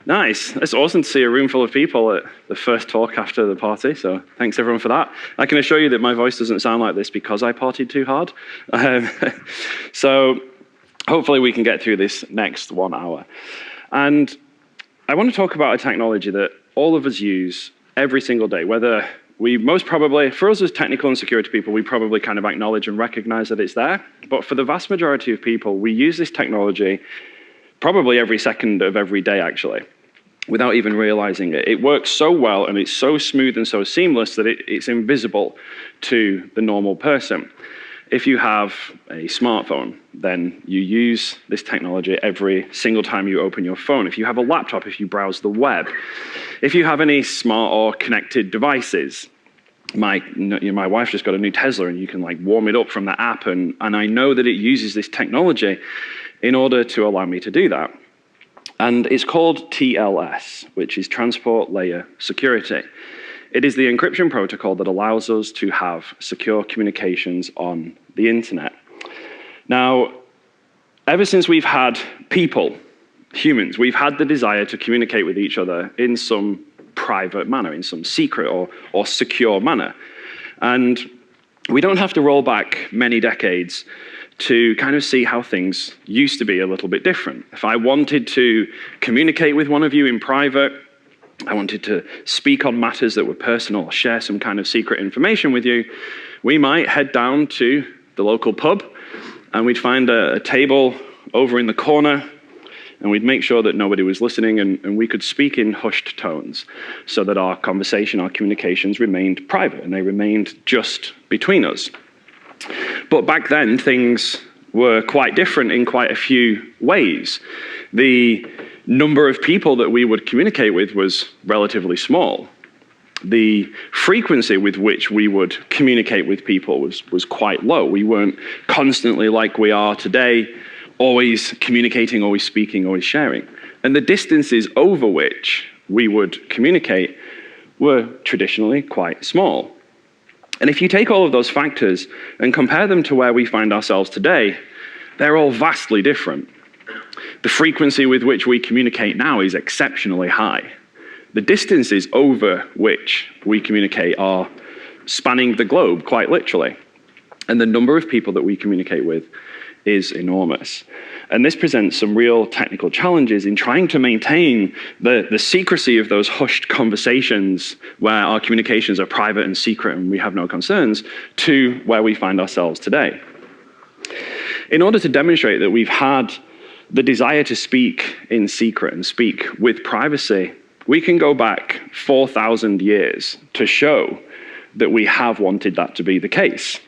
Nice. It's awesome to see a room full of people at the first talk after the party, so thanks everyone for that. I can assure you that my voice doesn't sound like this because I partied too hard. So hopefully we can get through this next 1 hour. And I want to talk about a technology that all of us use every single day, whether we most probably, for us as technical and security people, we probably kind of acknowledge and recognize that it's there. But for the vast majority of people, we use this technology probably every second of every day, actually, without even realizing it. It works so well, and it's so smooth and so seamless that it's invisible to the normal person. If you have a smartphone, then you use this technology every single time you open your phone. If you have a laptop, if you browse the web, if you have any smart or connected devices, my wife just got a new Tesla, and you can like warm it up from the app, and I know that it uses this technology in order to allow me to do that. And it's called TLS, which is Transport Layer Security. It is the encryption protocol that allows us to have secure communications on the internet. Now, ever since we've had people, humans, we've had the desire to communicate with each other in some private manner, in some secret or secure manner. And we don't have to roll back many decades to kind of see how things used to be a little bit different. If I wanted to communicate with one of you in private, I wanted to speak on matters that were personal, or share some kind of secret information with you, we might head down to the local pub, and we'd find a table over in the corner, and we'd make sure that nobody was listening, and we could speak in hushed tones so that our conversation, our communications remained private, and they remained just between us. But back then, things were quite different in quite a few ways. The number of people that we would communicate with was relatively small. The frequency with which we would communicate with people was quite low. We weren't constantly like we are today, always communicating, always speaking, always sharing. And the distances over which we would communicate were traditionally quite small. And if you take all of those factors and compare them to where we find ourselves today, they're all vastly different. The frequency with which we communicate now is exceptionally high. The distances over which we communicate are spanning the globe, quite literally. And the number of people that we communicate with is enormous. And this presents some real technical challenges in trying to maintain the secrecy of those hushed conversations where our communications are private and secret and we have no concerns, to where we find ourselves today. In order to demonstrate that we've had the desire to speak in secret and speak with privacy, we can go back 4,000 years to show that we have wanted that to be the case.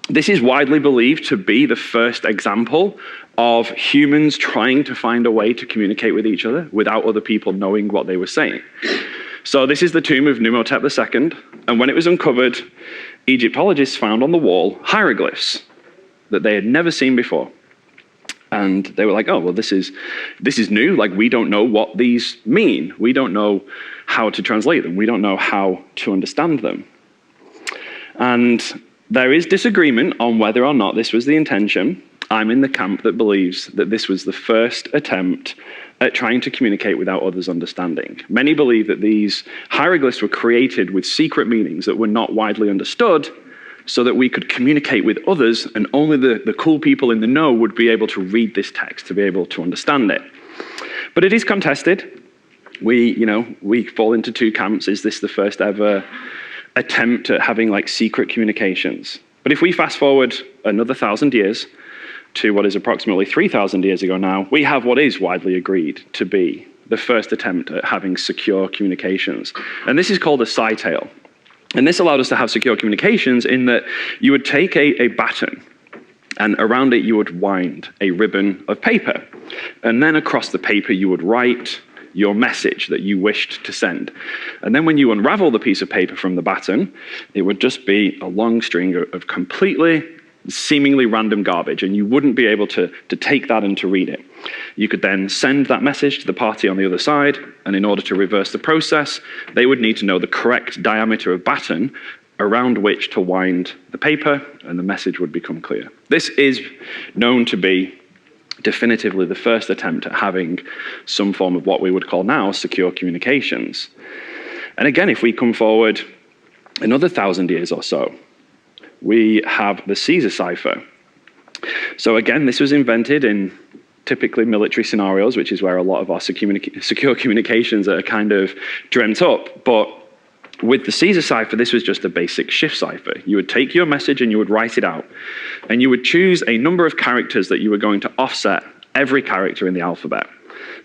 This is widely believed to be the first example of humans trying to find a way to communicate with each other without other people knowing what they were saying. So this is the tomb of Numhotep II, and when it was uncovered, Egyptologists found on the wall hieroglyphs that they had never seen before. And they were like, oh, well, this is new. Like, we don't know what these mean. We don't know how to translate them. We don't know how to understand them. And there is disagreement on whether or not this was the intention. I'm in the camp that believes that this was the first attempt at trying to communicate without others' understanding. Many believe that these hieroglyphs were created with secret meanings that were not widely understood, so that we could communicate with others, and only the cool people in the know would be able to read this text to be able to understand it. But it is contested. We fall into two camps. Is this the first ever attempt at having like secret communications? But if we fast forward another 1,000 years to what is approximately 3,000 years ago now, we have what is widely agreed to be the first attempt at having secure communications. And this is called a cytale. And this allowed us to have secure communications in that you would take a baton, and around it you would wind a ribbon of paper. And then across the paper you would write your message that you wished to send. And then when you unravel the piece of paper from the baton, it would just be a long string of completely seemingly random garbage, and you wouldn't be able to take that and to read it. You could then send that message to the party on the other side, and in order to reverse the process, they would need to know the correct diameter of baton around which to wind the paper, and the message would become clear. This is known to be definitively the first attempt at having some form of what we would call now secure communications. And again, if we come forward another 1,000 years or so, we have the Caesar cipher. So again, this was invented in typically military scenarios, which is where a lot of our secure communications are kind of dreamt up. But with the Caesar cipher, this was just a basic shift cipher. You would take your message and you would write it out. And you would choose a number of characters that you were going to offset every character in the alphabet.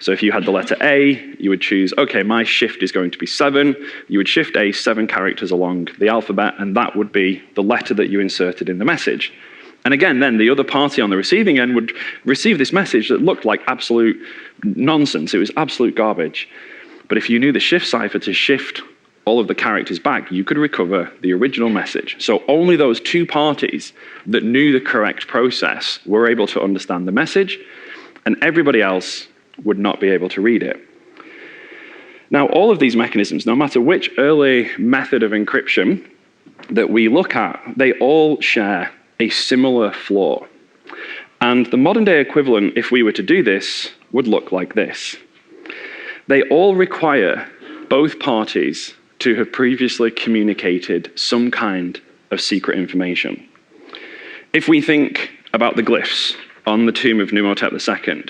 So if you had the letter A, you would choose, okay, my shift is going to be 7. You would shift A 7 characters along the alphabet, and that would be the letter that you inserted in the message. And again, then the other party on the receiving end would receive this message that looked like absolute nonsense. It was absolute garbage. But if you knew the shift cipher to shift all of the characters back, you could recover the original message. So only those two parties that knew the correct process were able to understand the message, and everybody else would not be able to read it. Now, all of these mechanisms, no matter which early method of encryption that we look at, they all share a similar flaw. And the modern day equivalent, if we were to do this, would look like this. They all require both parties to have previously communicated some kind of secret information. If we think about the glyphs on the tomb of Numhotep II,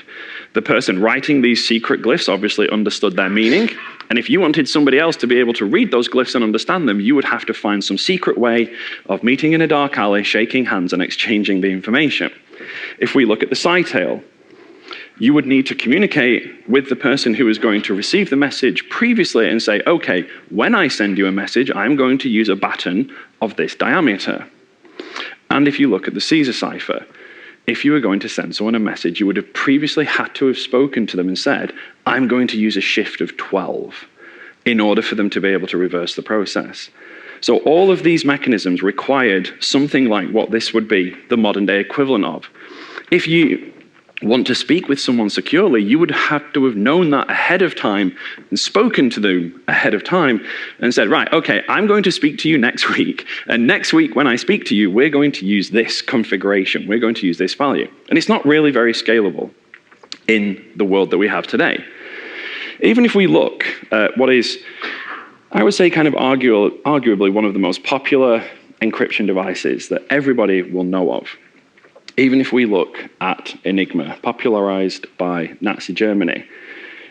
the person writing these secret glyphs obviously understood their meaning, and if you wanted somebody else to be able to read those glyphs and understand them, you would have to find some secret way of meeting in a dark alley, shaking hands, and exchanging the information. If we look at the Cytale, you would need to communicate with the person who is going to receive the message previously and say, okay, when I send you a message, I'm going to use a baton of this diameter. And if you look at the Caesar cipher, if you were going to send someone a message, you would have previously had to have spoken to them and said, I'm going to use a shift of 12 in order for them to be able to reverse the process. So all of these mechanisms required something like what this would be the modern day equivalent of. If you want to speak with someone securely, you would have to have known that ahead of time and spoken to them ahead of time and said, right, okay, I'm going to speak to you next week. And next week when I speak to you, we're going to use this configuration. We're going to use this value. And it's not really very scalable in the world that we have today. Even if we look at what is, I would say, kind of arguably one of the most popular encryption devices that everybody will know of, even if we look at Enigma, popularized by Nazi Germany,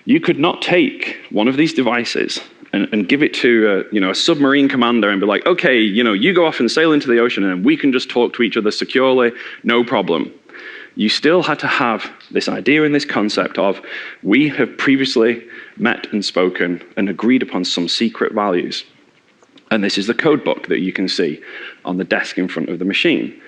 you could not take one of these devices and give it to a submarine commander and be like, okay, you go off and sail into the ocean and we can just talk to each other securely, no problem. You still had to have this idea and this concept of, we have previously met and spoken and agreed upon some secret values. And this is the code book that you can see on the desk in front of the machine.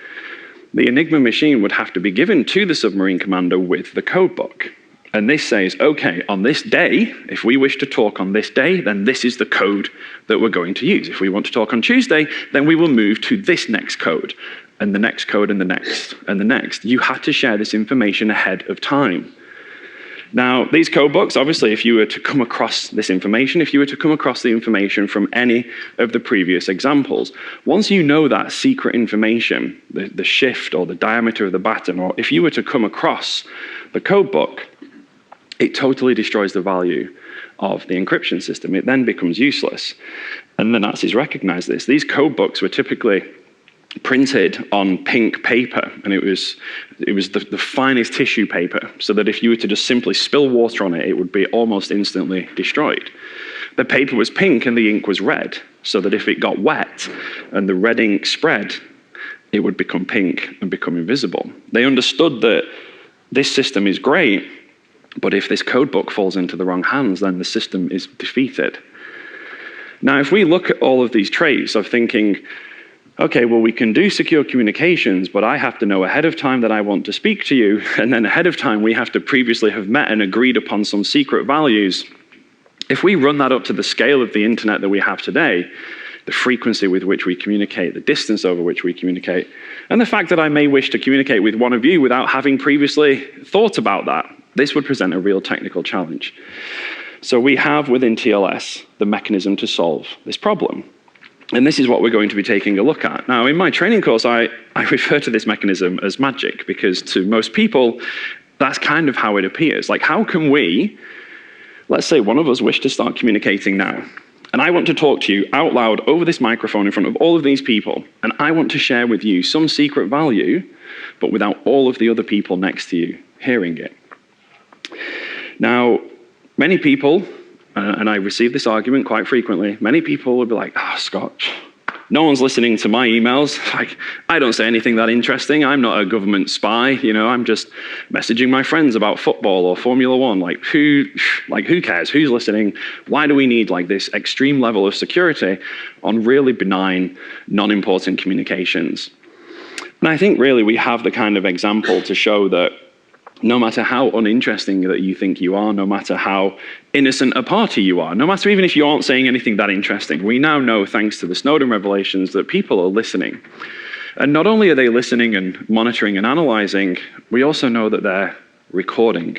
The Enigma machine would have to be given to the submarine commander with the code book. And this says, okay, on this day, if we wish to talk on this day, then this is the code that we're going to use. If we want to talk on Tuesday, then we will move to this next code, and the next code, and the next, and the next. You had to share this information ahead of time. Now, these code books, obviously, if you were to come across this information, if you were to come across the information from any of the previous examples, once you know that secret information, the shift or the diameter of the baton, or if you were to come across the code book, it totally destroys the value of the encryption system. It then becomes useless. And the Nazis recognized this. These code books were typically printed on pink paper, and it was the finest tissue paper, so that if you were to just simply spill water on it, it would be almost instantly destroyed. The paper was pink and the ink was red, so that if it got wet and the red ink spread, it would become pink and become invisible. They understood that this system is great, but if this code book falls into the wrong hands, then the system is defeated. Now, if we look at all of these traits of thinking, okay, well, we can do secure communications, but I have to know ahead of time that I want to speak to you, and then ahead of time we have to previously have met and agreed upon some secret values. If we run that up to the scale of the internet that we have today, the frequency with which we communicate, the distance over which we communicate, and the fact that I may wish to communicate with one of you without having previously thought about that, this would present a real technical challenge. So we have within TLS the mechanism to solve this problem. And this is what we're going to be taking a look at. Now, in my training course, I refer to this mechanism as magic, because to most people, That's kind of how it appears. Like, how can we, let's say one of us wish to start communicating now, and I want to talk to you out loud over this microphone in front of all of these people, and I want to share with you some secret value, but without all of the other people next to you hearing it. Now, many people, and I receive this argument quite frequently, many people would be like, "Oh, Scott, no one's listening to my emails. Like, I don't say anything that interesting. I'm not a government spy. You know, I'm just messaging my friends about football or Formula One. Like, who cares? Who's listening? Why do we need like this extreme level of security on really benign, non-important communications?" And I think really we have the kind of example to show that no matter how uninteresting that you think you are, no matter how innocent a party you are, no matter even if you aren't saying anything that interesting, we now know, thanks to the Snowden revelations, that people are listening. And not only are they listening and monitoring and analyzing, we also know that they're recording.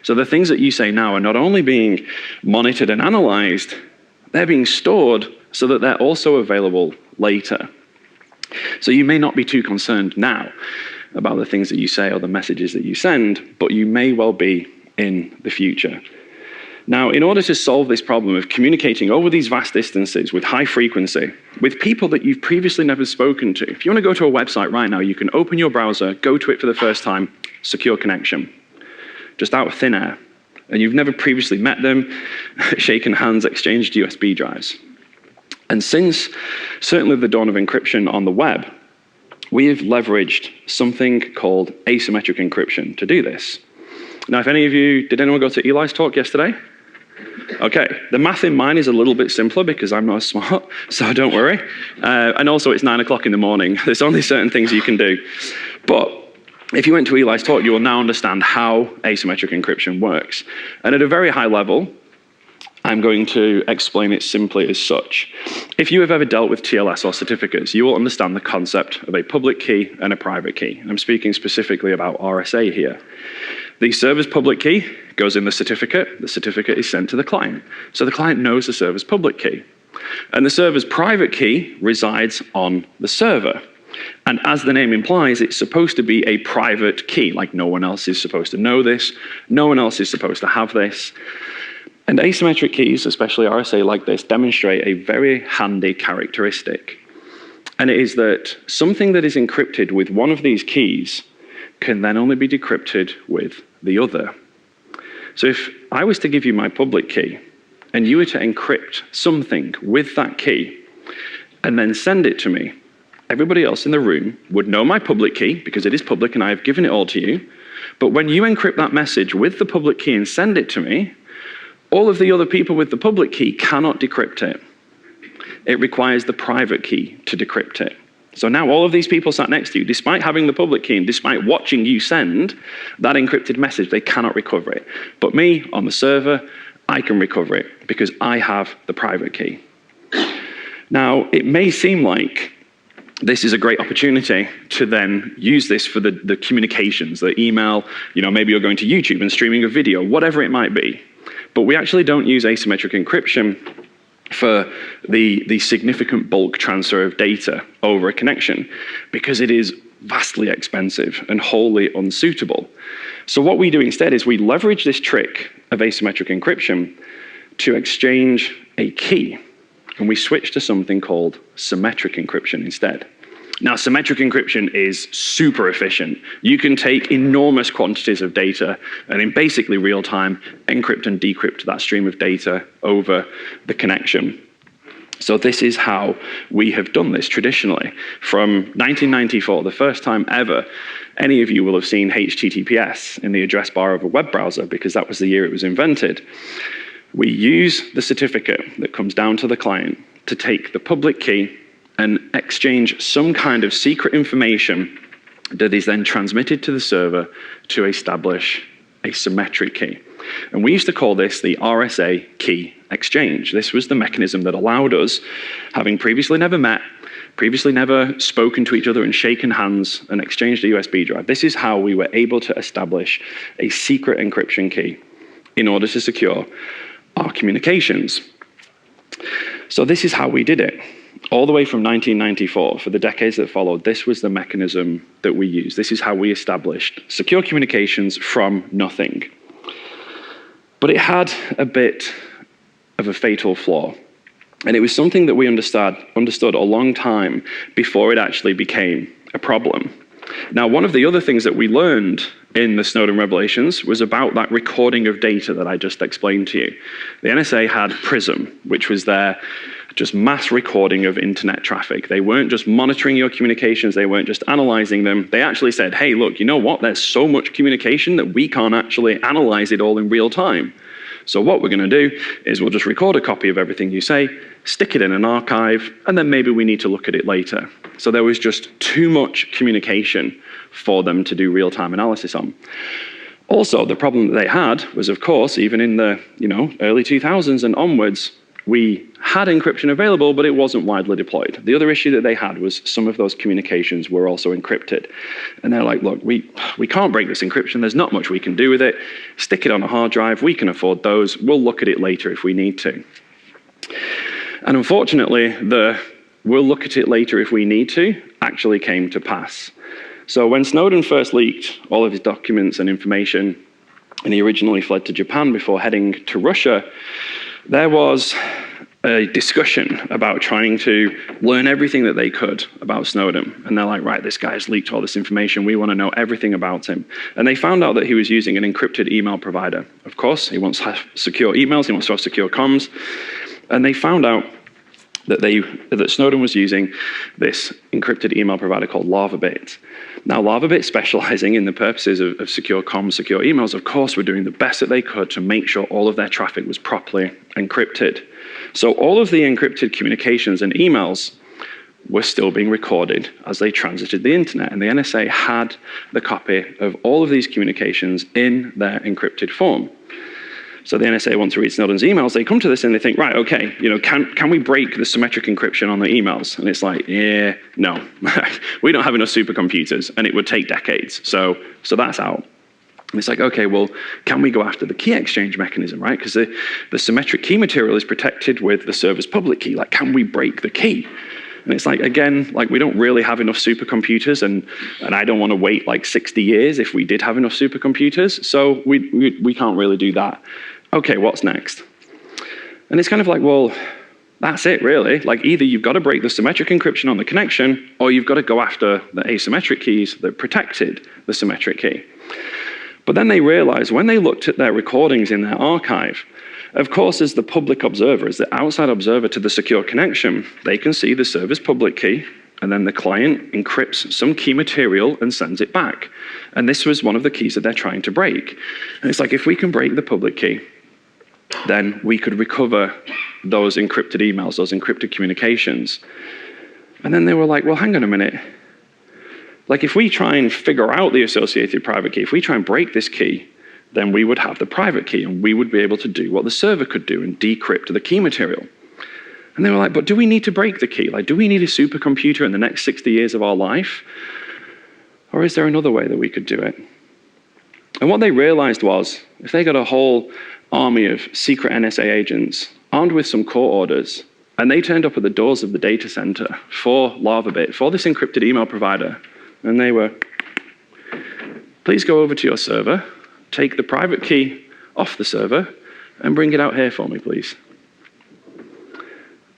So the things that you say now are not only being monitored and analyzed, they're being stored so that they're also available later. So you may not be too concerned now about the things that you say or the messages that you send, but you may well be in the future. Now, in order to solve this problem of communicating over these vast distances with high frequency, with people that you've previously never spoken to, if you want to go to a website right now, you can open your browser, go to it for the first time, secure connection, just out of thin air. And you've never previously met them, shaken hands, exchanged USB drives. And since certainly the dawn of encryption on the web, we have leveraged something called asymmetric encryption to do this. Now, if any of you, did anyone go to Eli's talk yesterday? Okay, the math in mine is a little bit simpler because I'm not as smart, so don't worry. And also it's 9 o'clock in the morning. There's only certain things you can do. But if you went to Eli's talk, you will now understand how asymmetric encryption works. And at a very high level, I'm going to explain it simply as such. If you have ever dealt with TLS or certificates, you will understand the concept of a public key and a private key. I'm speaking specifically about RSA here. The server's public key goes in the certificate is sent to the client. So the client knows the server's public key. And the server's private key resides on the server. And as the name implies, it's supposed to be a private key, like no one else is supposed to know this, no one else is supposed to have this. And asymmetric keys, especially RSA like this, demonstrate a very handy characteristic. And it is that something that is encrypted with one of these keys can then only be decrypted with the other. So if I was to give you my public key, and you were to encrypt something with that key, and then send it to me, everybody else in the room would know my public key, because it is public and I have given it all to you. But when you encrypt that message with the public key and send it to me, all of the other people with the public key cannot decrypt it. It requires the private key to decrypt it. So now all of these people sat next to you, despite having the public key and despite watching you send that encrypted message, they cannot recover it. But me, on the server, I can recover it because I have the private key. Now, it may seem like this is a great opportunity to then use this for the communications, the email, maybe you're going to YouTube and streaming a video, whatever it might be. But we actually don't use asymmetric encryption for the significant bulk transfer of data over a connection because it is vastly expensive and wholly unsuitable. So what we do instead is we leverage this trick of asymmetric encryption to exchange a key, and we switch to something called symmetric encryption instead. Now, symmetric encryption is super efficient. You can take enormous quantities of data and in basically real time, encrypt and decrypt that stream of data over the connection. So this is how we have done this traditionally. From 1994, the first time ever, any of you will have seen HTTPS in the address bar of a web browser because that was the year it was invented. We use the certificate that comes down to the client to take the public key and exchange some kind of secret information that is then transmitted to the server to establish a symmetric key. And we used to call this the RSA key exchange. This was the mechanism that allowed us, having previously never met, previously never spoken to each other and shaken hands and exchanged a USB drive. This is how we were able to establish a secret encryption key in order to secure our communications. So this is how we did it. all the way from 1994, for the decades that followed, this was the mechanism that we used. This is how we established secure communications from nothing. But it had a bit of a fatal flaw. And it was something that we understood a long time before it actually became a problem. Now, one of the other things that we learned in the Snowden revelations was about that recording of data that I just explained to you. The NSA had PRISM, which was their just mass recording of internet traffic. They weren't just monitoring your communications, they weren't just analyzing them. They actually said, hey, look, you know what? There's so much communication that we can't actually analyze it all in real time. So what we're going to do is we'll just record a copy of everything you say, stick it in an archive, and then maybe we need to look at it later. So there was just too much communication for them to do real-time analysis on. Also, the problem that they had was, of course, even in the early 2000s and onwards, we had encryption available, but it wasn't widely deployed. The other issue that they had was some of those communications were also encrypted. And they're like, look, we can't break this encryption. There's not much we can do with it. Stick it on a hard drive. We can afford those. We'll look at it later if we need to. And unfortunately, the we'll look at it later if we need to actually came to pass. So when Snowden first leaked all of his documents and information, and he originally fled to Japan before heading to Russia, there was a discussion about trying to learn everything that they could about Snowden. And they're like, right, this guy's leaked all this information. We want to know everything about him. And they found out that he was using an encrypted email provider. Of course, he wants to have secure emails. He wants to have secure comms. And they found out that Snowden was using this encrypted email provider called LavaBit. Now, LavaBit, specializing in the purposes of secure comms, secure emails, of course, were doing the best that they could to make sure all of their traffic was properly encrypted. So all of the encrypted communications and emails were still being recorded as they transited the internet, and the NSA had the copy of all of these communications in their encrypted form. So the NSA want to read Snowden's emails, they come to this and they think, right, okay, can we break the symmetric encryption on the emails? And it's like, yeah, no, we don't have enough supercomputers, and it would take decades. So that's out. And it's like, okay, well, can we go after the key exchange mechanism, right? Because the symmetric key material is protected with the server's public key. Like, can we break the key? And it's like, again, like we don't really have enough supercomputers, and I don't want to wait like 60 years if we did have enough supercomputers. So we can't really do that. Okay, what's next? And it's kind of like, well, that's it really. Like either you've got to break the symmetric encryption on the connection, or you've got to go after the asymmetric keys that protected the symmetric key. But then they realized when they looked at their recordings in their archive, of course, as the public observer, as the outside observer to the secure connection, they can see the server's public key, and then the client encrypts some key material and sends it back. And this was one of the keys that they're trying to break. And it's like, if we can break the public key, then we could recover those encrypted emails, those encrypted communications. And then they were like, well, hang on a minute. Like if we try and figure out the associated private key, if we try and break this key, then we would have the private key and we would be able to do what the server could do and decrypt the key material. And they were like, but do we need to break the key? Like, do we need a supercomputer in the next 60 years of our life? Or is there another way that we could do it? And what they realized was, if they got a whole army of secret NSA agents armed with some court orders, and they turned up at the doors of the data center for LavaBit, for this encrypted email provider, and they were, please go over to your server, take the private key off the server, and bring it out here for me, please.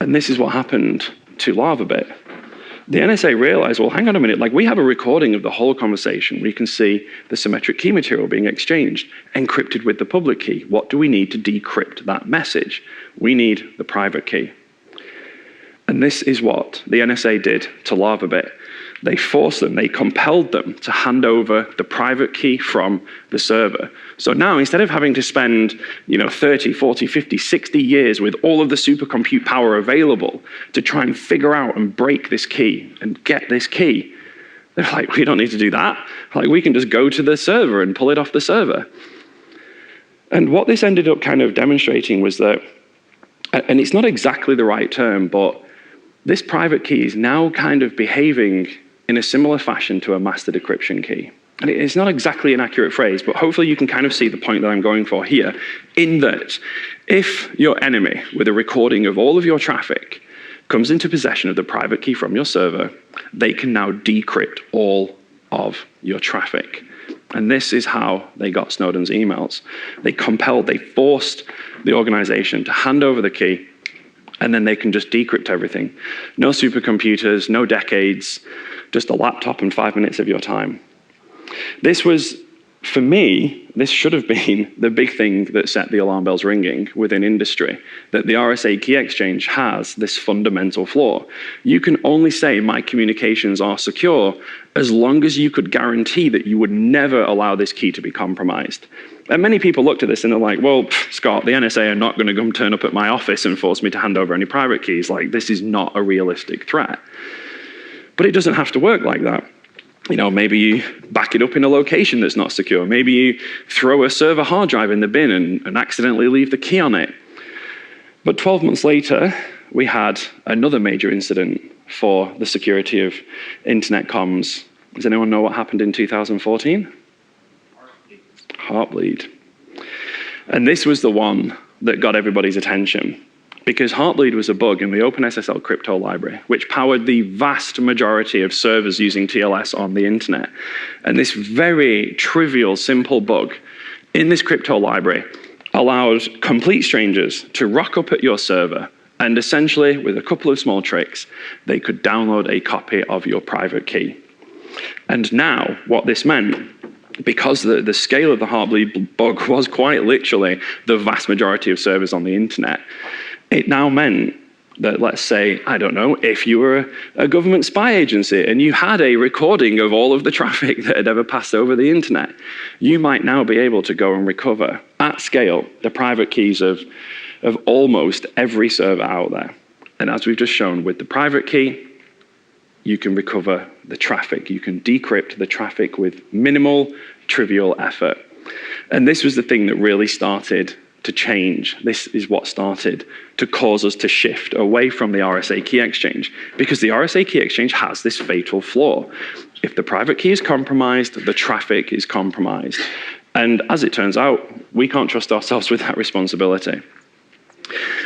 And this is what happened to LavaBit. The NSA realized, well, hang on a minute, like we have a recording of the whole conversation. We can see the symmetric key material being exchanged, encrypted with the public key. What do we need to decrypt that message? We need the private key. And this is what the NSA did to LavaBit. They forced them, they compelled them to hand over the private key from the server. So now, instead of having to spend 30, 40, 50, 60 years with all of the supercompute power available to try and figure out and break this key and get this key, they're like, we don't need to do that. Like, we can just go to the server and pull it off the server. And what this ended up kind of demonstrating was that, and it's not exactly the right term, but this private key is now kind of behaving in a similar fashion to a master decryption key. And it's not exactly an accurate phrase, but hopefully you can kind of see the point that I'm going for here, in that if your enemy, with a recording of all of your traffic, comes into possession of the private key from your server, they can now decrypt all of your traffic. And this is how they got Snowden's emails. They forced the organization to hand over the key, and then they can just decrypt everything. No supercomputers, no decades, just a laptop and 5 minutes of your time. This was, for me, this should have been the big thing that set the alarm bells ringing within industry, that the RSA key exchange has this fundamental flaw. You can only say my communications are secure as long as you could guarantee that you would never allow this key to be compromised. And many people looked at this and they're like, well, Scott, the NSA are not going to come turn up at my office and force me to hand over any private keys. Like, this is not a realistic threat. But it doesn't have to work like that. You know, maybe you back it up in a location that's not secure. Maybe you throw a server hard drive in the bin and accidentally leave the key on it. But 12 months later, we had another major incident for the security of internet comms. Does anyone know what happened in 2014? Heartbleed. And this was the one that got everybody's attention, because Heartbleed was a bug in the OpenSSL crypto library, which powered the vast majority of servers using TLS on the internet. And this very trivial, simple bug in this crypto library allowed complete strangers to rock up at your server, and essentially, with a couple of small tricks, they could download a copy of your private key. And now, what this meant, because the scale of the Heartbleed bug was quite literally the vast majority of servers on the internet, it now meant that, let's say, I don't know, if you were a government spy agency and you had a recording of all of the traffic that had ever passed over the internet, you might now be able to go and recover at scale the private keys of almost every server out there. And as we've just shown, with the private key, you can recover the traffic. You can decrypt the traffic with minimal, trivial effort. And this was the thing that really started to change. This is what started to cause us to shift away from the RSA key exchange, because the RSA key exchange has this fatal flaw. If the private key is compromised, the traffic is compromised. And as it turns out, we can't trust ourselves with that responsibility.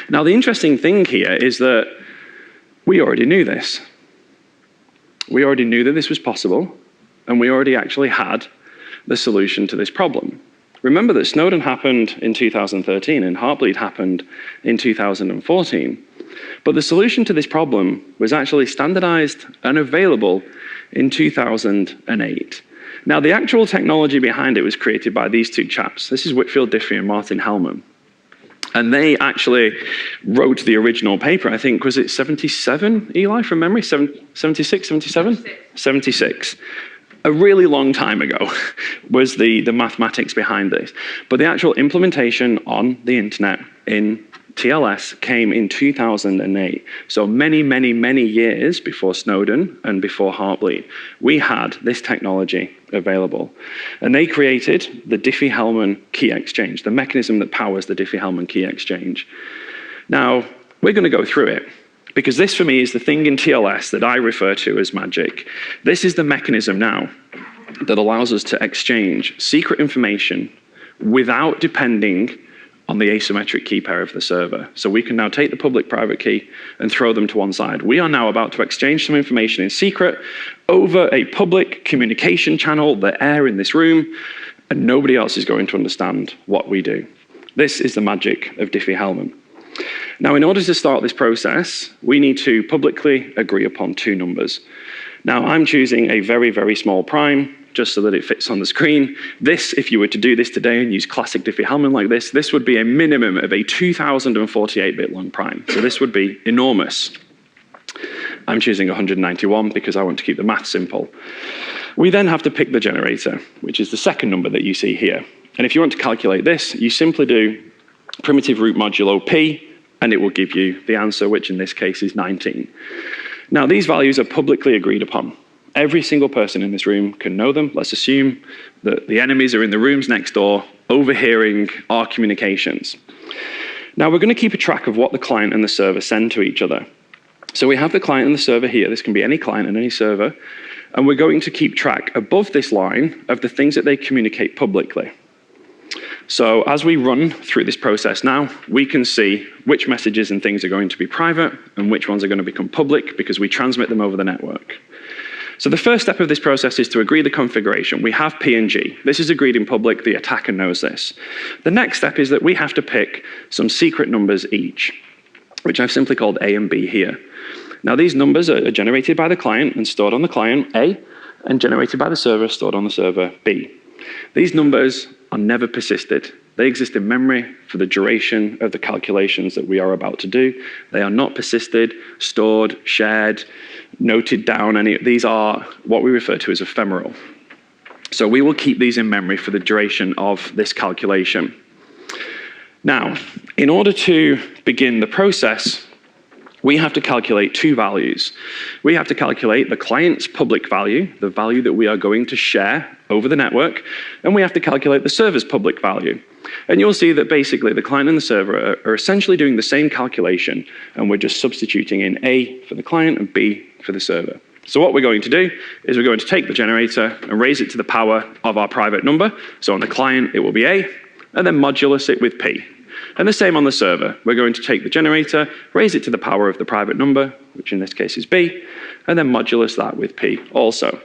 Now, the interesting thing here is that we already knew this. We already knew that this was possible, and we already actually had the solution to this problem. Remember that Snowden happened in 2013 and Heartbleed happened in 2014. But the solution to this problem was actually standardized and available in 2008. Now, the actual technology behind it was created by these two chaps. This is Whitfield Diffie and Martin Helme. And they actually wrote the original paper. I think, was it 77, Eli, from memory? 76, 77? 76. A really long time ago was the mathematics behind this. But the actual implementation on the internet in TLS came in 2008. So many, many, many years before Snowden and before Heartbleed, we had this technology available. And they created the Diffie-Hellman key exchange, the mechanism that powers the Diffie-Hellman key exchange. Now, we're going to go through it, because this, for me, is the thing in TLS that I refer to as magic. This is the mechanism now that allows us to exchange secret information without depending on the asymmetric key pair of the server. So we can now take the public-private key and throw them to one side. We are now about to exchange some information in secret over a public communication channel that air in this room, and nobody else is going to understand what we do. This is the magic of Diffie-Hellman. Now, in order to start this process, we need to publicly agree upon two numbers. Now, I'm choosing a very, very small prime, just so that it fits on the screen. This, if you were to do this today and use classic Diffie-Hellman like this would be a minimum of a 2048-bit long prime. So this would be enormous. I'm choosing 191 because I want to keep the math simple. We then have to pick the generator, which is the second number that you see here. And if you want to calculate this, you simply do primitive root modulo p, and it will give you the answer, which in this case is 19. Now, these values are publicly agreed upon. Every single person in this room can know them. Let's assume that the enemies are in the rooms next door, overhearing our communications. Now, we're going to keep a track of what the client and the server send to each other. So we have the client and the server here. This can be any client and any server. And we're going to keep track above this line of the things that they communicate publicly. So as we run through this process now, we can see which messages and things are going to be private and which ones are going to become public because we transmit them over the network. So the first step of this process is to agree the configuration. We have P and G. This is agreed in public. The attacker knows this. The next step is that we have to pick some secret numbers each, which I've simply called A and B here. Now these numbers are generated by the client and stored on the client, A, and generated by the server, stored on the server, B. These numbers are never persisted. They exist in memory for the duration of the calculations that we are about to do. They are not persisted, stored, shared, noted down. These are what we refer to as ephemeral. So we will keep these in memory for the duration of this calculation. Now, in order to begin the process, we have to calculate two values. We have to calculate the client's public value, the value that we are going to share over the network, and we have to calculate the server's public value. And you'll see that basically the client and the server are essentially doing the same calculation, and we're just substituting in A for the client and B for the server. So what we're going to do is we're going to take the generator and raise it to the power of our private number. So on the client, it will be A, and then modulus it with P. And the same on the server. We're going to take the generator, raise it to the power of the private number, which in this case is B, and then modulus that with P also.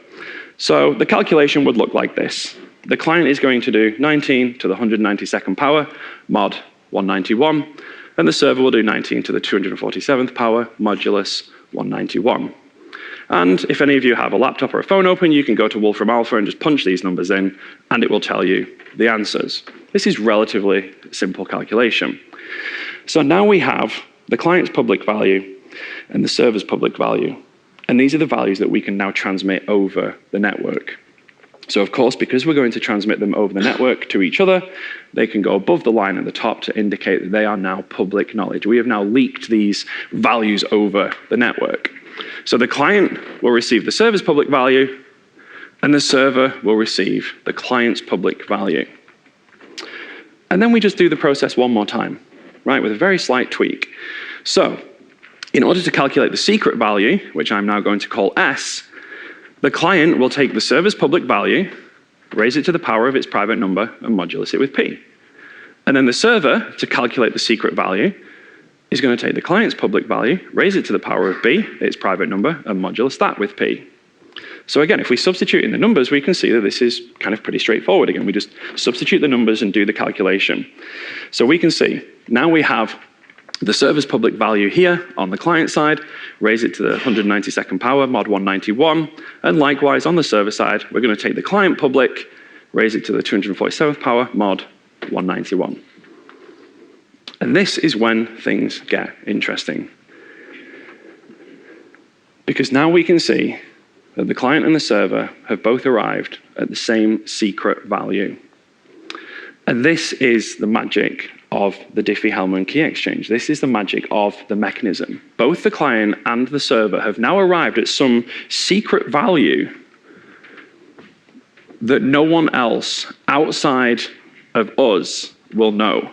So the calculation would look like this. The client is going to do 19 to the 192nd power, mod 191, and the server will do 19 to the 247th power, modulus 191. And if any of you have a laptop or a phone open, you can go to Wolfram Alpha and just punch these numbers in, and it will tell you the answers. This is relatively simple calculation. So now we have the client's public value and the server's public value. And these are the values that we can now transmit over the network. So of course, because we're going to transmit them over the network to each other, they can go above the line at the top to indicate that they are now public knowledge. We have now leaked these values over the network. So the client will receive the server's public value, and the server will receive the client's public value. And then we just do the process one more time, right, with a very slight tweak. So in order to calculate the secret value, which I'm now going to call S, the client will take the server's public value, raise it to the power of its private number, and modulus it with P. And then the server, to calculate the secret value, is going to take the client's public value, raise it to the power of B, its private number, and modulus that with P. So again, if we substitute in the numbers, we can see that this is kind of pretty straightforward. Again, we just substitute the numbers and do the calculation. So we can see, now we have the server's public value here on the client side, raise it to the 192nd power, mod 191, and likewise on the server side, we're going to take the client public, raise it to the 247th power, mod 191. And this is when things get interesting. Because now we can see that the client and the server have both arrived at the same secret value. And this is the magic of the Diffie-Hellman key exchange. This is the magic of the mechanism. Both the client and the server have now arrived at some secret value that no one else outside of us will know.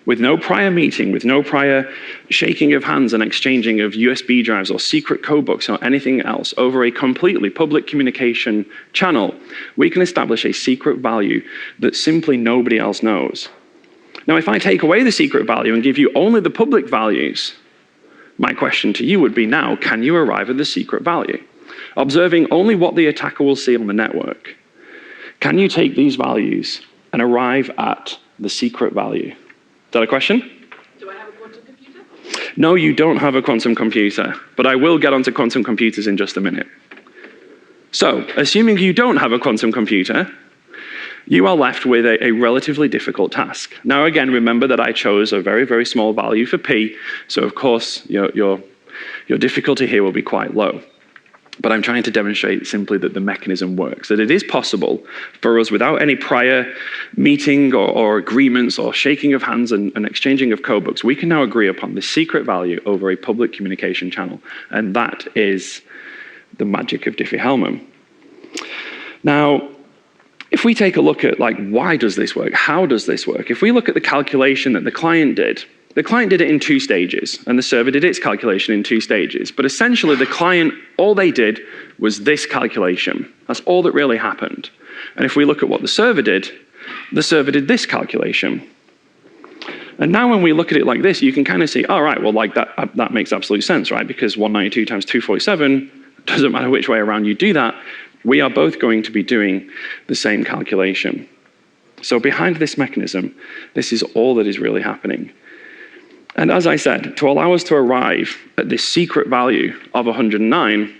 With no prior meeting, with no prior shaking of hands and exchanging of USB drives or secret code books or anything else over a completely public communication channel, we can establish a secret value that simply nobody else knows. Now, if I take away the secret value and give you only the public values, my question to you would be now, can you arrive at the secret value? Observing only what the attacker will see on the network, can you take these values and arrive at the secret value? Is that a question? Do I have a quantum computer? No, you don't have a quantum computer, but I will get onto quantum computers in just a minute. So, assuming you don't have a quantum computer, you are left with a relatively difficult task. Now again, remember that I chose a very, very small value for P, so of course your difficulty here will be quite low. But I'm trying to demonstrate simply that the mechanism works, that it is possible for us without any prior meeting or agreements or shaking of hands and exchanging of code books, we can now agree upon the secret value over a public communication channel. And that is the magic of Diffie-Hellman. Now, if we take a look at why does this work? How does this work? If we look at the calculation that the client did it in 2 stages, and the server did its calculation in 2 stages. But essentially, the client, all they did was this calculation. That's all that really happened. And if we look at what the server did, the server did this calculation. And now when we look at it like this, you can kind of see, all right, well, like that makes absolute sense, right? Because 192 times 247, doesn't matter which way around you do that, we are both going to be doing the same calculation. So behind this mechanism, this is all that is really happening. And as I said, to allow us to arrive at this secret value of 109,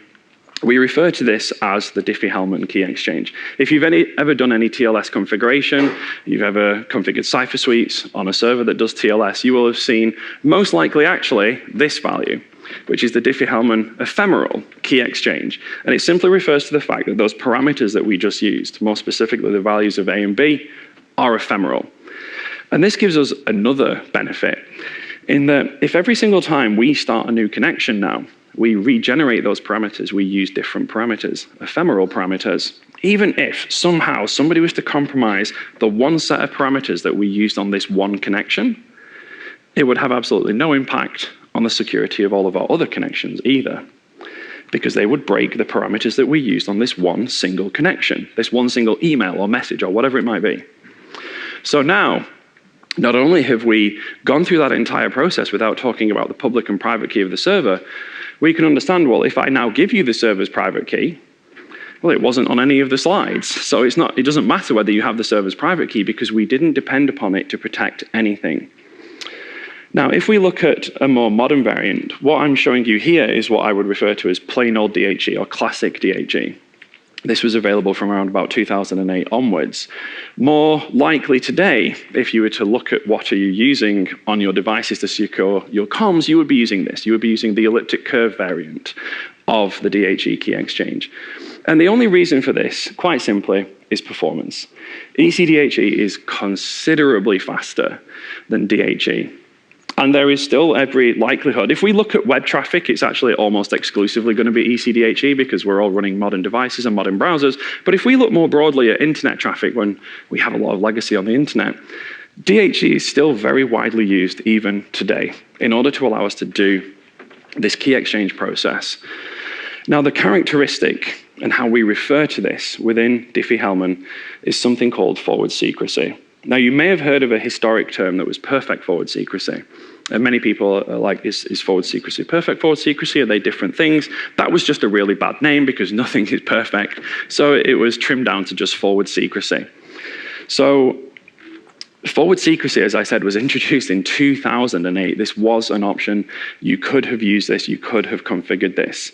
we refer to this as the Diffie-Hellman key exchange. If you've ever done any TLS configuration, you've ever configured cipher suites on a server that does TLS, you will have seen most likely actually this value, which is the Diffie-Hellman ephemeral key exchange. And it simply refers to the fact that those parameters that we just used, more specifically the values of A and B, are ephemeral. And this gives us another benefit in that if every single time we start a new connection now, we regenerate those parameters, we use different parameters, ephemeral parameters. Even if somehow somebody was to compromise the one set of parameters that we used on this one connection, it would have absolutely no impact on the security of all of our other connections either, because they would break the parameters that we used on this one single connection, this one single email or message or whatever it might be. So now, not only have we gone through that entire process without talking about the public and private key of the server, we can understand, well, if I now give you the server's private key, well, it wasn't on any of the slides. So it doesn't matter whether you have the server's private key because we didn't depend upon it to protect anything. Now, if we look at a more modern variant, what I'm showing you here is what I would refer to as plain old DHE or classic DHE. This was available from around about 2008 onwards. More likely today, if you were to look at what are you using on your devices to secure your comms, you would be using this. You would be using the elliptic curve variant of the DHE key exchange. And the only reason for this, quite simply, is performance. ECDHE is considerably faster than DHE. And there is still every likelihood. If we look at web traffic, it's actually almost exclusively going to be ECDHE because we're all running modern devices and modern browsers. But if we look more broadly at internet traffic, when we have a lot of legacy on the internet, DHE is still very widely used even today in order to allow us to do this key exchange process. Now, the characteristic and how we refer to this within Diffie-Hellman is something called forward secrecy. Now, you may have heard of a historic term that was perfect forward secrecy. And many people are like, is forward secrecy perfect forward secrecy? Are they different things? That was just a really bad name because nothing is perfect. So it was trimmed down to just forward secrecy. So forward secrecy, as I said, was introduced in 2008. This was an option. You could have used this. You could have configured this.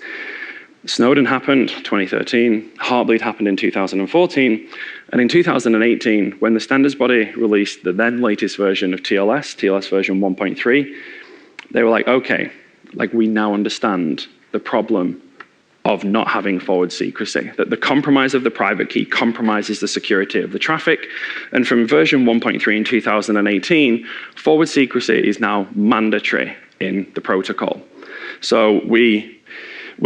Snowden happened 2013, Heartbleed happened in 2014, and in 2018, when the standards body released the then latest version of TLS version 1.3, they were like, okay, like we now understand the problem of not having forward secrecy, that the compromise of the private key compromises the security of the traffic. And from version 1.3 in 2018, forward secrecy is now mandatory in the protocol. So we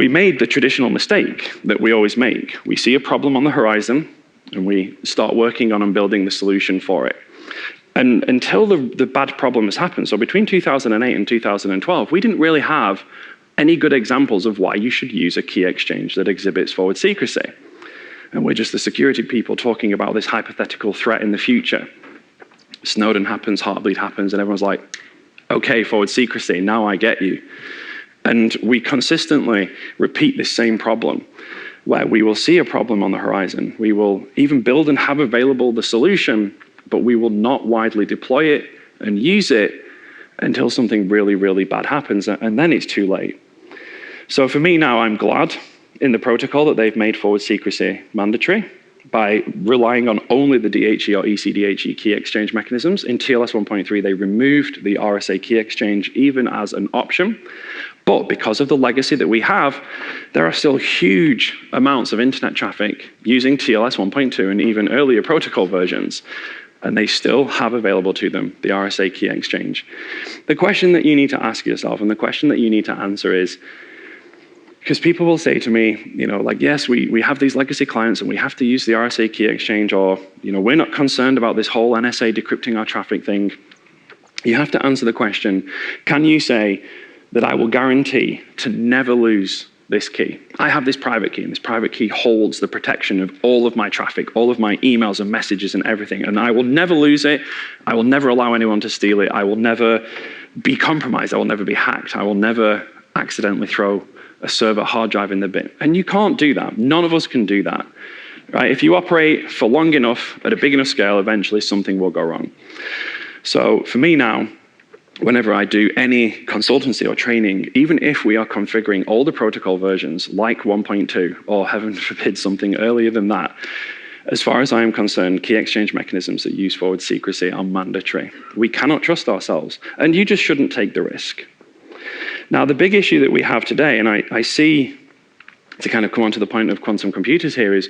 made the traditional mistake that we always make. We see a problem on the horizon, and we start working on and building the solution for it. And until the bad problem has happened, so between 2008 and 2012, we didn't really have any good examples of why you should use a key exchange that exhibits forward secrecy. And we're just the security people talking about this hypothetical threat in the future. Snowden happens, Heartbleed happens, and everyone's like, okay, forward secrecy, now I get you. And we consistently repeat this same problem, where we will see a problem on the horizon. We will even build and have available the solution, but we will not widely deploy it and use it until something really, really bad happens, and then it's too late. So for me now, I'm glad in the protocol that they've made forward secrecy mandatory by relying on only the DHE or ECDHE key exchange mechanisms. In TLS 1.3, they removed the RSA key exchange even as an option. But because of the legacy that we have, there are still huge amounts of internet traffic using TLS 1.2 and even earlier protocol versions. And they still have available to them the RSA key exchange. The question that you need to ask yourself and the question that you need to answer is, because people will say to me, you know, like, yes, we have these legacy clients and we have to use the RSA key exchange, or, you know, we're not concerned about this whole NSA decrypting our traffic thing. You have to answer the question, can you say that I will guarantee to never lose this key. I have this private key, and this private key holds the protection of all of my traffic, all of my emails and messages and everything, and I will never lose it. I will never allow anyone to steal it. I will never be compromised. I will never be hacked. I will never accidentally throw a server hard drive in the bin. And you can't do that. None of us can do that. Right? If you operate for long enough, at a big enough scale, eventually something will go wrong. So for me now, whenever I do any consultancy or training, even if we are configuring older protocol versions like 1.2, or heaven forbid something earlier than that, as far as I am concerned, key exchange mechanisms that use forward secrecy are mandatory. We cannot trust ourselves, and you just shouldn't take the risk. Now, the big issue that we have today, and I see, to kind of come on to the point of quantum computers here, is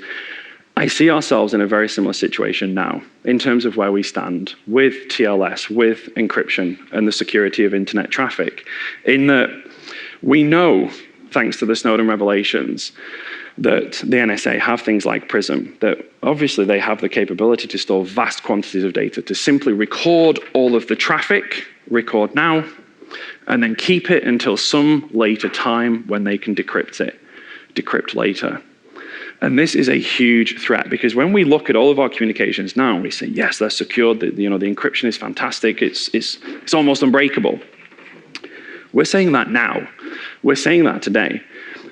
I see ourselves in a very similar situation now in terms of where we stand with TLS, with encryption, and the security of internet traffic, in that we know, thanks to the Snowden revelations, that the NSA have things like PRISM, that obviously they have the capability to store vast quantities of data, to simply record all of the traffic, record now, and then keep it until some later time when they can decrypt it, decrypt later. And this is a huge threat, because when we look at all of our communications now, we say, yes, they're secured, the encryption is fantastic, it's almost unbreakable. We're saying that now. We're saying that today.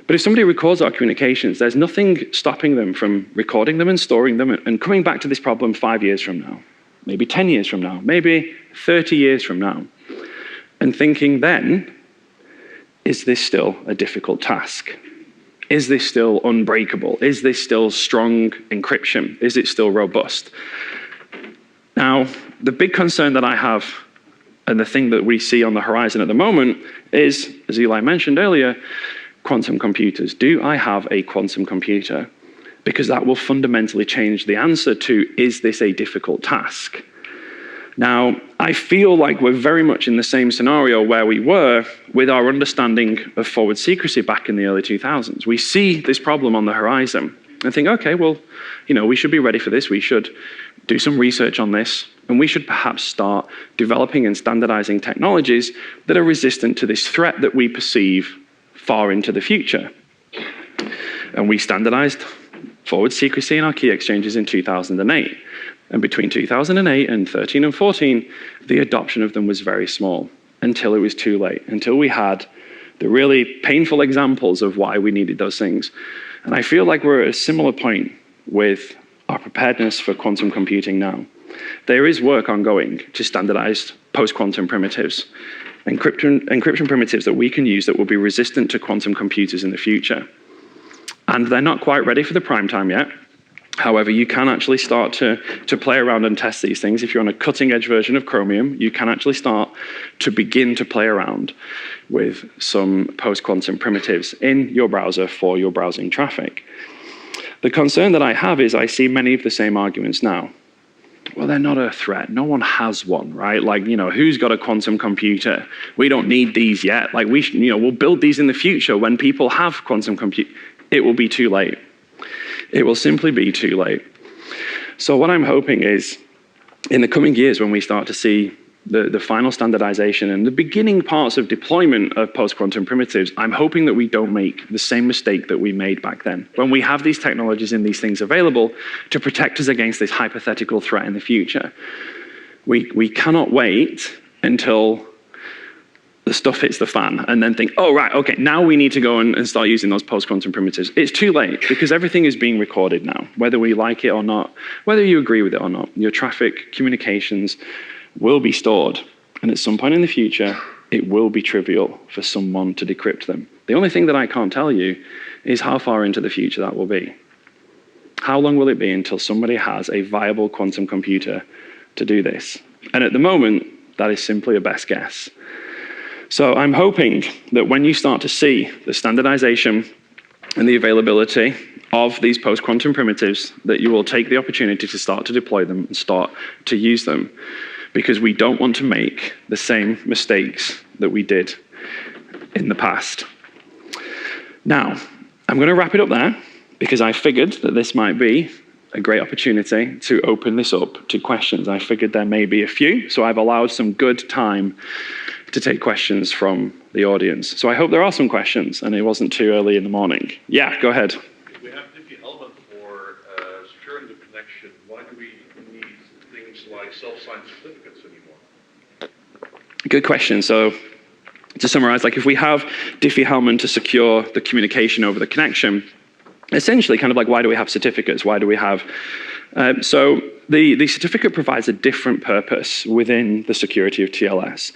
But if somebody records our communications, there's nothing stopping them from recording them and storing them and coming back to this problem 5 years from now, maybe 10 years from now, maybe 30 years from now, and thinking then, is this still a difficult task? Is this still unbreakable? Is this still strong encryption? Is it still robust? Now, the big concern that I have, and the thing that we see on the horizon at the moment, is, as Eli mentioned earlier, quantum computers. Do I have a quantum computer? Because that will fundamentally change the answer to, is this a difficult task? Now, I feel like we're very much in the same scenario where we were with our understanding of forward secrecy back in the early 2000s. We see this problem on the horizon and think, okay, well, we should be ready for this. We should do some research on this, and we should perhaps start developing and standardizing technologies that are resistant to this threat that we perceive far into the future. And we standardized forward secrecy in our key exchanges in 2008. And between 2008 and 13 and 14, the adoption of them was very small, until it was too late, until we had the really painful examples of why we needed those things. And I feel like we're at a similar point with our preparedness for quantum computing now. There is work ongoing to standardize post-quantum primitives, encryption primitives that we can use that will be resistant to quantum computers in the future. And they're not quite ready for the prime time yet. However, you can actually start to play around and test these things. If you're on a cutting edge version of Chromium, you can actually start to begin to play around with some post-quantum primitives in your browser for your browsing traffic. The concern that I have is I see many of the same arguments now. Well, they're not a threat. No one has one, right? Like, who's got a quantum computer? We don't need these yet. Like, we'll build these in the future when people have quantum compute. It will be too late. It will simply be too late. So what I'm hoping is, in the coming years, when we start to see the final standardization and the beginning parts of deployment of post-quantum primitives, I'm hoping that we don't make the same mistake that we made back then, when we have these technologies and these things available to protect us against this hypothetical threat in the future. We cannot wait until the stuff hits the fan and then think, oh, right, okay, now we need to go and start using those post-quantum primitives. It's too late, because everything is being recorded now, whether we like it or not, whether you agree with it or not. Your traffic, communications will be stored, and at some point in the future, it will be trivial for someone to decrypt them. The only thing that I can't tell you is how far into the future that will be. How long will it be until somebody has a viable quantum computer to do this? And at the moment, that is simply a best guess. So I'm hoping that when you start to see the standardization and the availability of these post-quantum primitives, that you will take the opportunity to start to deploy them and start to use them, because we don't want to make the same mistakes that we did in the past. Now, I'm going to wrap it up there, because I figured that this might be a great opportunity to open this up to questions. I figured there may be a few, so I've allowed some good time to take questions from the audience. So I hope there are some questions and it wasn't too early in the morning. Yeah, go ahead. If we have Diffie-Hellman for securing the connection, why do we need things like self-signed certificates anymore? Good question. So to summarize, like if we have Diffie-Hellman to secure the communication over the connection, essentially kind of like why do we have certificates? Why do we have... So the certificate provides a different purpose within the security of TLS.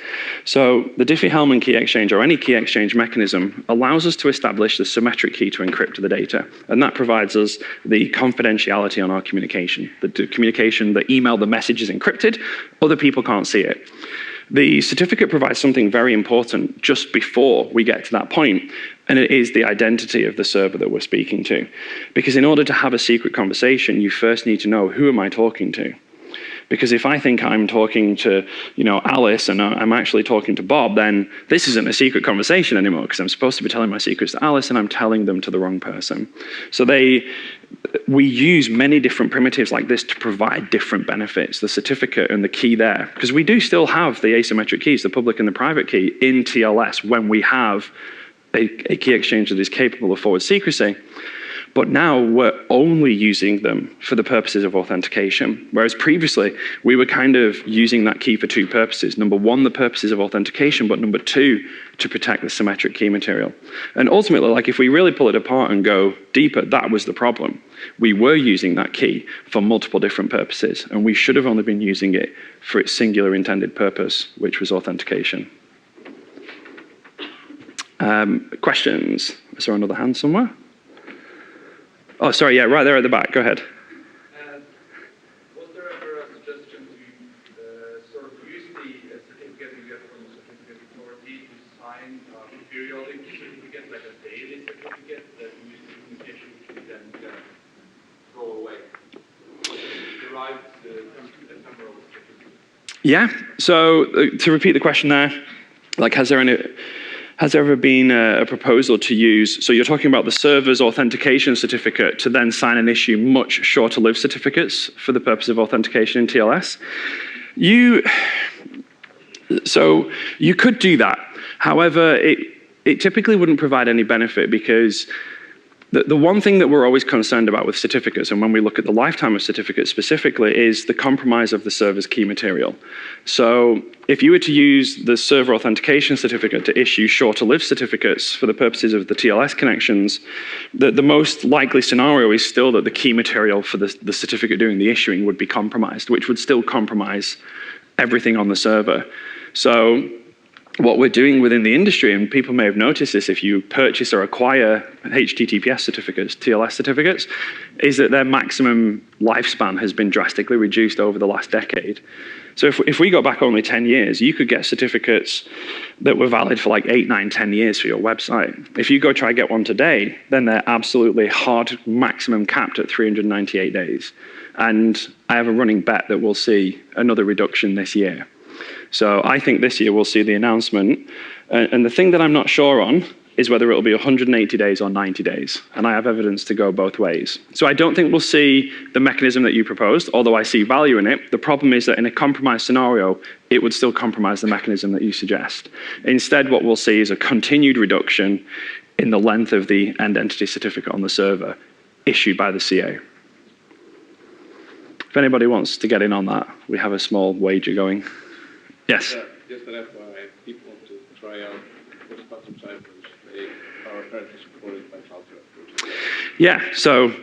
So the Diffie-Hellman key exchange or any key exchange mechanism allows us to establish the symmetric key to encrypt the data. And that provides us the confidentiality on our communication. The communication, the email, the message is encrypted, other people can't see it. The certificate provides something very important just before we get to that point, and it is the identity of the server that we're speaking to. Because in order to have a secret conversation, you first need to know, who am I talking to? Because if I think I'm talking to, Alice and I'm actually talking to Bob, then this isn't a secret conversation anymore because I'm supposed to be telling my secrets to Alice and I'm telling them to the wrong person. So we use many different primitives like this to provide different benefits, the certificate and the key there. Because we do still have the asymmetric keys, the public and the private key in TLS when we have a key exchange that is capable of forward secrecy. But now we're only using them for the purposes of authentication. Whereas previously, we were kind of using that key for two purposes. Number one, the purposes of authentication, but number two, to protect the symmetric key material. And ultimately, like if we really pull it apart and go deeper, that was the problem. We were using that key for multiple different purposes, and we should have only been using it for its singular intended purpose, which was authentication. Questions? Is there another hand somewhere? Oh, sorry, yeah, right there at the back. Go ahead. Was there ever a suggestion to sort of use the certificate you get from the certificate authority to sign a periodic certificate, like a daily certificate that you use the communication to then throw away? Derived ephemeral certificate. Yeah, so to repeat the question there, like has there ever been a proposal to use, so you're talking about the server's authentication certificate to then sign and issue much shorter lived certificates for the purpose of authentication in TLS? So you could do that. However, it typically wouldn't provide any benefit because the one thing that we're always concerned about with certificates, and when we look at the lifetime of certificates specifically, is the compromise of the server's key material. So if you were to use the server authentication certificate to issue shorter lived certificates for the purposes of the TLS connections, the most likely scenario is still that the key material for the certificate doing the issuing would be compromised, which would still compromise everything on the server. So what we're doing within the industry, and people may have noticed this if you purchase or acquire HTTPS certificates, TLS certificates, is that their maximum lifespan has been drastically reduced over the last decade. So if we go back only 10 years, you could get certificates that were valid for like 8, 9, 10 years for your website. If you go try to get one today, then they're absolutely hard maximum capped at 398 days. And I have a running bet that we'll see another reduction this year. So I think this year we'll see the announcement. And the thing that I'm not sure on is whether it'll be 180 days or 90 days. And I have evidence to go both ways. So I don't think we'll see the mechanism that you proposed, although I see value in it. The problem is that in a compromised scenario, it would still compromise the mechanism that you suggest. Instead, what we'll see is a continued reduction in the length of the end entity certificate on the server issued by the CA. If anybody wants to get in on that, we have a small wager going. Yes? Just an FYI, people want to try out post-quantum ciphers. They are apparently supported by Culture. Yeah, so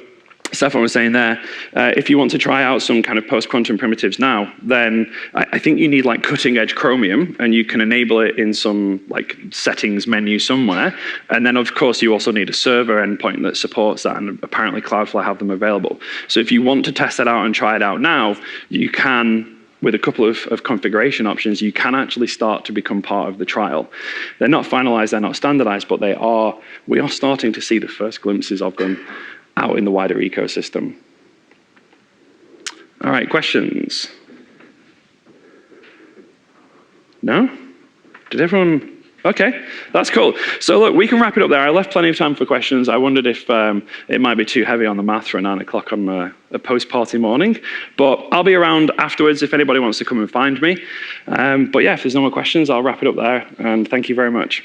Stefan was saying there, if you want to try out some kind of post-quantum primitives now, then I think you need like cutting-edge Chromium, and you can enable it in some like settings menu somewhere. And then, of course, you also need a server endpoint that supports that, and apparently Cloudflare have them available. So if you want to test that out and try it out now, you can, with a couple of configuration options, you can actually start to become part of the trial. They're not finalized, they're not standardized, but we are starting to see the first glimpses of them out in the wider ecosystem. All right, questions? No? Did everyone Okay, that's cool. So look, we can wrap it up there. I left plenty of time for questions. I wondered if it might be too heavy on the math for 9 o'clock on a post-party morning. But I'll be around afterwards if anybody wants to come and find me. But yeah, if there's no more questions, I'll wrap it up there. And thank you very much.